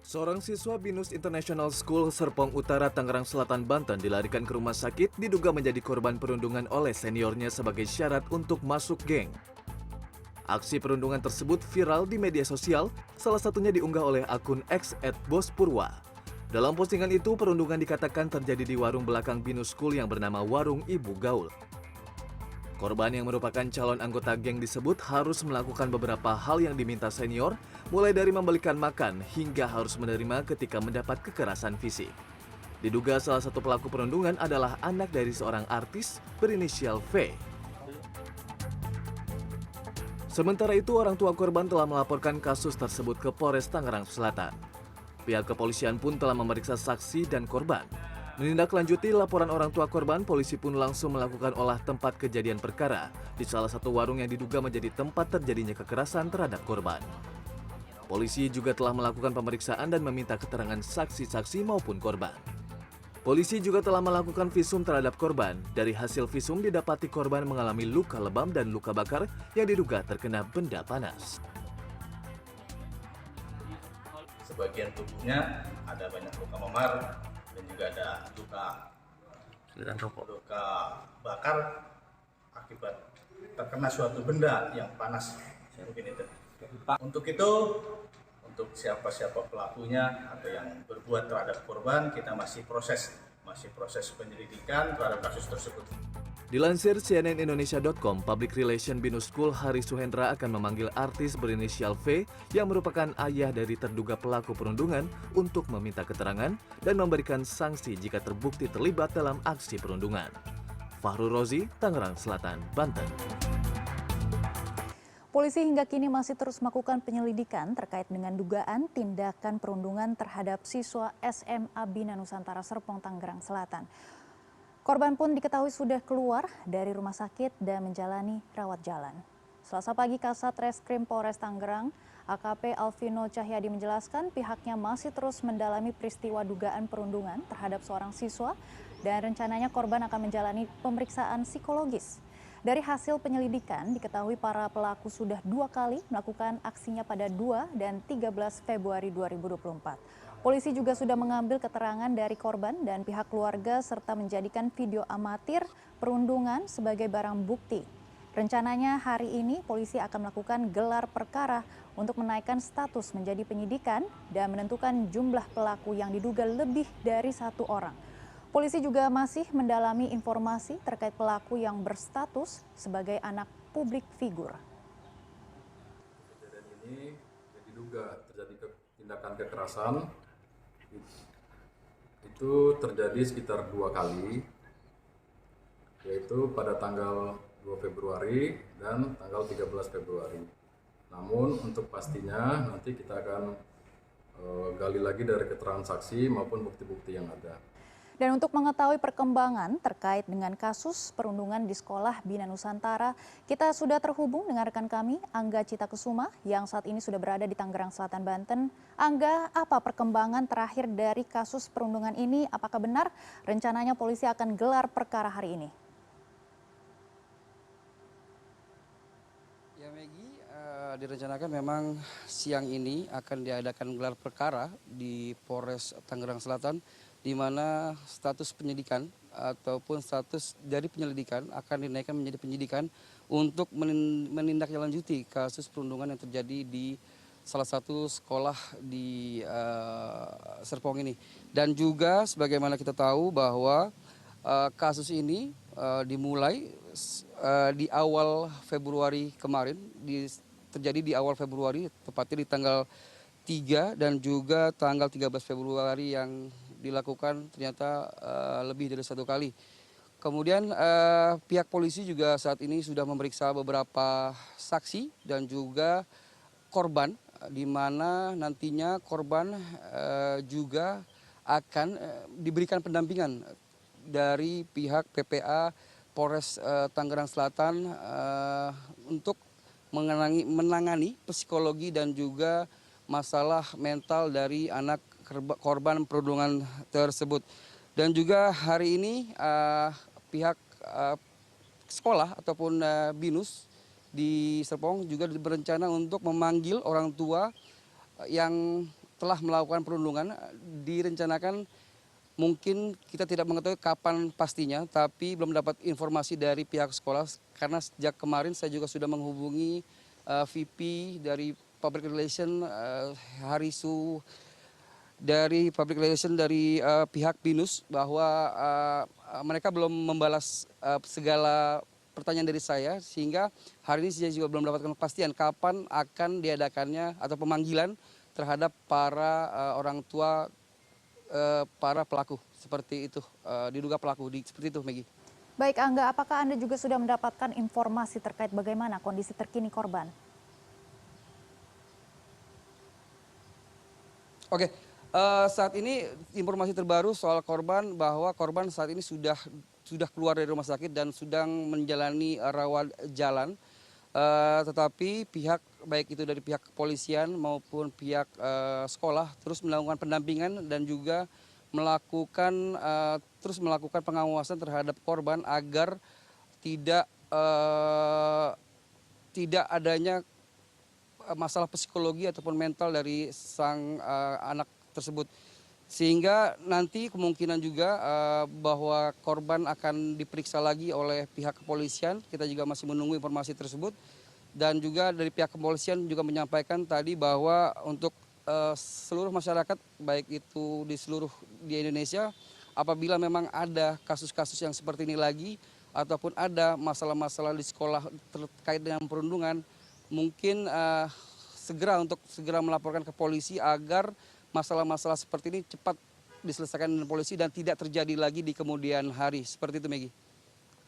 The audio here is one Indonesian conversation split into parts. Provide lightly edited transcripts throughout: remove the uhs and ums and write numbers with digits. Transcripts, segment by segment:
Seorang siswa BINUS International School Serpong Utara, Tangerang Selatan, Banten dilarikan ke rumah sakit diduga menjadi korban perundungan oleh seniornya sebagai syarat untuk masuk geng. Aksi perundungan tersebut viral di media sosial, salah satunya diunggah oleh akun @bospurwa. Dalam postingan itu, perundungan dikatakan terjadi di warung belakang BINUS School yang bernama Warung Ibu Gaul. Korban yang merupakan calon anggota geng disebut harus melakukan beberapa hal yang diminta senior, mulai dari membelikan makan hingga harus menerima ketika mendapat kekerasan fisik. Diduga salah satu pelaku perundungan adalah anak dari seorang artis berinisial V. Sementara itu, orang tua korban telah melaporkan kasus tersebut ke Polres Tangerang Selatan. Pihak kepolisian pun telah memeriksa saksi dan korban. Menindaklanjuti laporan orang tua korban, polisi pun langsung melakukan olah tempat kejadian perkara di salah satu warung yang diduga menjadi tempat terjadinya kekerasan terhadap korban. Polisi juga telah melakukan pemeriksaan dan meminta keterangan saksi-saksi maupun korban. Polisi juga telah melakukan visum terhadap korban. Dari hasil visum didapati korban mengalami luka lebam dan luka bakar yang diduga terkena benda panas. Sebagian tubuhnya ada banyak luka memar dan juga ada luka bakar akibat terkena suatu benda yang panas. Mungkin itu. Untuk siapa pelakunya atau yang berbuat terhadap korban, kita masih proses penyelidikan terhadap kasus tersebut. Dilansir cnnindonesia.com, Public Relation BINUS School Hari Suhendra akan memanggil artis berinisial V yang merupakan ayah dari terduga pelaku perundungan untuk meminta keterangan dan memberikan sanksi jika terbukti terlibat dalam aksi perundungan. Fahrul Rozi, Tangerang Selatan, Banten. Polisi hingga kini masih terus melakukan penyelidikan terkait dengan dugaan tindakan perundungan terhadap siswa SMA Bina Nusantara Serpong, Tangerang Selatan. Korban pun diketahui sudah keluar dari rumah sakit dan menjalani rawat jalan. Selasa pagi, Kasat Reskrim Polres Tangerang, AKP Alvino Cahyadi menjelaskan pihaknya masih terus mendalami peristiwa dugaan perundungan terhadap seorang siswa dan rencananya korban akan menjalani pemeriksaan psikologis. Dari hasil penyelidikan, diketahui para pelaku sudah 2 kali melakukan aksinya pada 2 dan 13 Februari 2024. Polisi juga sudah mengambil keterangan dari korban dan pihak keluarga serta menjadikan video amatir perundungan sebagai barang bukti. Rencananya hari ini polisi akan melakukan gelar perkara untuk menaikkan status menjadi penyidikan dan menentukan jumlah pelaku yang diduga lebih dari 1 orang. Polisi juga masih mendalami informasi terkait pelaku yang berstatus sebagai anak publik figur. Kejadian ini diduga terjadi tindakan kekerasan. Itu terjadi sekitar 2 kali, yaitu pada tanggal 2 Februari dan tanggal 13 Februari. Namun untuk pastinya nanti kita akan gali lagi dari keterangan saksi maupun bukti-bukti yang ada. Dan untuk mengetahui perkembangan terkait dengan kasus perundungan di sekolah Bina Nusantara, kita sudah terhubung dengan rekan kami, Angga Cita Kesuma, yang saat ini sudah berada di Tangerang Selatan, Banten. Angga, apa perkembangan terakhir dari kasus perundungan ini? Apakah benar rencananya polisi akan gelar perkara hari ini? Ya Maggie, direncanakan memang siang ini akan diadakan gelar perkara di Polres Tangerang Selatan, di mana status penyidikan ataupun status dari penyelidikan akan dinaikkan menjadi penyidikan untuk menindaklanjuti kasus perundungan yang terjadi di salah satu sekolah di Serpong ini. Dan juga sebagaimana kita tahu bahwa kasus ini dimulai di awal Februari kemarin, terjadi di awal Februari, tepatnya di tanggal 3 dan juga tanggal 13 Februari yang dilakukan ternyata lebih dari 1 kali. Kemudian pihak polisi juga saat ini sudah memeriksa beberapa saksi dan juga korban, di mana nantinya korban juga akan diberikan pendampingan dari pihak PPA Polres Tangerang Selatan untuk menangani psikologi dan juga masalah mental dari anak korban perundungan tersebut. Dan juga hari ini pihak sekolah ataupun BINUS di Serpong juga berencana untuk memanggil orang tua yang telah melakukan perundungan. Direncanakan, mungkin kita tidak mengetahui kapan pastinya, tapi belum dapat informasi dari pihak sekolah karena sejak kemarin saya juga sudah menghubungi VP dari Public Relation, Harisu dari Public Relation dari pihak BINUS, bahwa mereka belum membalas segala pertanyaan dari saya, sehingga hari ini saya juga belum mendapatkan kepastian kapan akan diadakannya atau pemanggilan terhadap para orang tua para pelaku, seperti itu, diduga pelaku, seperti itu, Maggie. Baik Angga, apakah Anda juga sudah mendapatkan informasi terkait bagaimana kondisi terkini korban? Oke, saat ini informasi terbaru soal korban, bahwa korban saat ini sudah keluar dari rumah sakit dan sedang menjalani rawat jalan. Tetapi pihak, baik itu dari pihak kepolisian maupun pihak sekolah, terus melakukan pendampingan dan juga terus melakukan pengawasan terhadap korban agar tidak adanya masalah psikologi ataupun mental dari sang anak tersebut. Sehingga nanti kemungkinan juga bahwa korban akan diperiksa lagi oleh pihak kepolisian. Kita juga masih menunggu informasi tersebut. Dan juga dari pihak kepolisian juga menyampaikan tadi bahwa untuk seluruh masyarakat, baik itu di Indonesia, apabila memang ada kasus-kasus yang seperti ini lagi, ataupun ada masalah-masalah di sekolah terkait dengan perundungan, mungkin segera melaporkan ke polisi agar masalah-masalah seperti ini cepat diselesaikan dengan polisi dan tidak terjadi lagi di kemudian hari. Seperti itu, Maggie.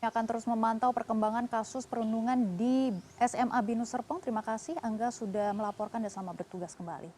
Akan terus memantau perkembangan kasus perundungan di SMA BINUS Serpong. Terima kasih Angga sudah melaporkan dan selamat bertugas kembali.